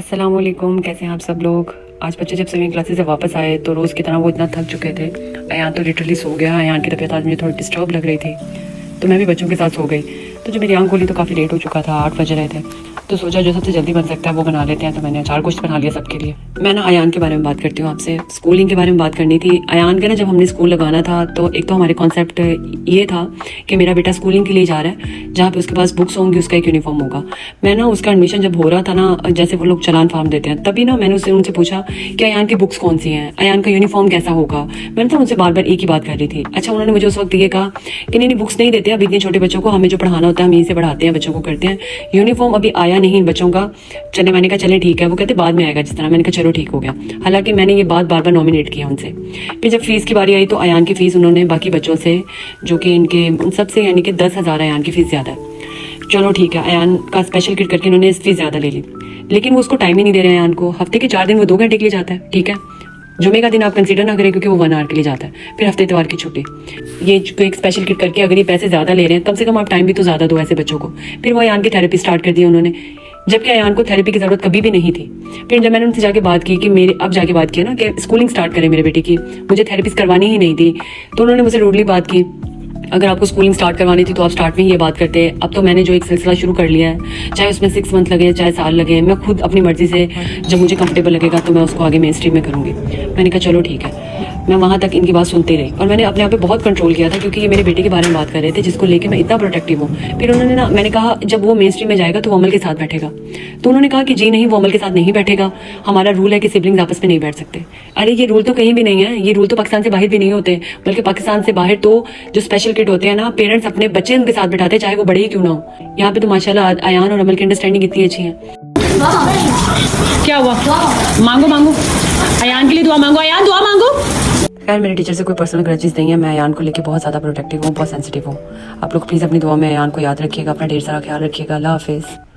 अस्सलाम वालेकुम, कैसे हैं आप सब लोग। आज बच्चे जब स्विमिंग क्लासेस से वापस आए तो रोज़ की तरह वो इतना थक चुके थे। अयान तो लिटरली सो गया। अयान की तबीयत आज मुझे थोड़ी डिस्टर्ब लग रही थी तो मैं भी बच्चों के साथ सो गई। तो जब मेरी आँख खोली तो काफ़ी लेट हो चुका था, 8 बज रहे थे। तो सोचा जो सबसे जल्दी बन सकता है वो बना लेते हैं। तो मैंने अचार गोश्त बना लिया सबके लिए। मैं ना अयान के बारे में बात करती हूँ आपसे। स्कूलिंग के बारे में बात करनी थी। अयान के ना जब हमने स्कूल लगाना था तो एक तो हमारे कॉन्सेप्ट ये था कि मेरा बेटा स्कूलिंग के लिए जा रहा है जहाँ पे उसके पास बुक्स होंगी, उसका एक यूनिफॉर्म होगा। मैं ना उसका एडमिशन जब हो रहा था ना, जैसे वो लोग चलान फार्म देते हैं, तभी ना मैंने उनसे पूछा कि अयान की बुक्स कौन सी हैं, अयान का यूनिफॉर्म कैसा होगा। मैंने तो उनसे बार बार एक ही बात कर रही थी। अच्छा, उन्होंने मुझे उस वक्त ये कहा कि नहीं बुक्स नहीं देते अभी इतने छोटे बच्चों को, हमें जो पढ़ाना होता है हम यहीं से पढ़ाते हैं, बच्चों को करते हैं। यूनिफॉर्म अभी आया नहीं बच्चों का। चले, मैंने कहा चले ठीक है। वो कहते बाद में आएगा जिस तरह। मैंने कहा चलो ठीक हो गया। हालांकि मैंने ये बात बार बार नॉमिनेट किया उनसे। फिर जब फीस की बारी आई तो अयान की फीस उन्होंने बाकी बच्चों से, जो कि इनके उन सबसे यानी कि 10,000 अयान की फीस ज़्यादा है। चलो ठीक है, अयान का स्पेशल किट करके उन्होंने फीस ज़्यादा ले ली, लेकिन वो उसको टाइम ही नहीं दे रहे हैं अयान को। हफ्ते के 4 दिन वो 2 घंटे के लिए जाता है, ठीक है। जुमे का दिन आप कंसीडर ना करें क्योंकि वो 1 आवर के लिए जाता है। फिर हफ्ते इतवार की छुट्टी। ये जो एक स्पेशल किट करके अगर ये पैसे ज़्यादा ले रहे हैं, कम से कम आप टाइम भी तो ज़्यादा दो ऐसे बच्चों को। फिर वो अयान की थेरेपी स्टार्ट कर दी उन्होंने, जबकि अयान को थेरेपी की ज़रूरत कभी भी नहीं थी। फिर जब मैंने उनसे जाके बात की कि मेरे अब जाके बात की ना कि स्कूलिंग स्टार्ट करें मेरे बेटे की, मुझे थेरेपीज करवानी ही नहीं थी, तो उन्होंने मुझसे रूडली बात की। अगर आपको स्कूलिंग स्टार्ट करवानी थी तो आप स्टार्ट में ही ये बात करते। अब तो मैंने जो एक सिलसिला शुरू कर लिया है, चाहे उसमें 6 मंथ लगे चाहे साल लगे, मैं खुद अपनी मर्जी से जब मुझे कंफर्टेबल लगेगा तो मैं उसको आगे मेन स्ट्रीम में करूँगी। मैंने कहा चलो ठीक है। मैं वहाँ तक इनकी बात सुनती रही और मैंने अपने आप पे बहुत कंट्रोल किया था क्योंकि ये मेरे बेटे के बारे में बात कर रहे थे जिसको लेके मैं इतना प्रोटेक्टिव हूँ। फिर उन्होंने ना, मैंने कहा जब वो मेन स्ट्रीम में जाएगा तो वो अमल के साथ बैठेगा। तो उन्होंने कहा कि जी नहीं, वो अमल के साथ नहीं बैठेगा, हमारा रूल है कि सिबलिंग्स आपस में नहीं बैठ सकते। अरे ये रूल तो कहीं भी नहीं है, ये रूल तो पाकिस्तान से बाहर भी नहीं होते, बल्कि पाकिस्तान से बाहर तो जो स्पेशल किड होते हैं ना, पेरेंट्स अपने बच्चे उनके साथ बैठाते हैं चाहे वो बड़े ही क्यों ना हो। यहाँ पे तो माशाल्लाह अयान और अमल की अंडरस्टैंडिंग इतनी अच्छी है। क्या हुआ? मांगो मांगो, अयान के लिए दुआ मांगो। अयान दुआ मांगो। खैर, मेरे टीचर से कोई पर्सनल ग्रजेस नहीं है। मैं अयान को लेके बहुत ज़्यादा प्रोटेक्टिव हूँ, बहुत सेंसिटिव हूँ। आप लोग प्लीज़ अपनी दुआ में अयान को याद रखिएगा। अपना ढेर सारा ख्याल रखिएगा। अल्लाह हाफिज़।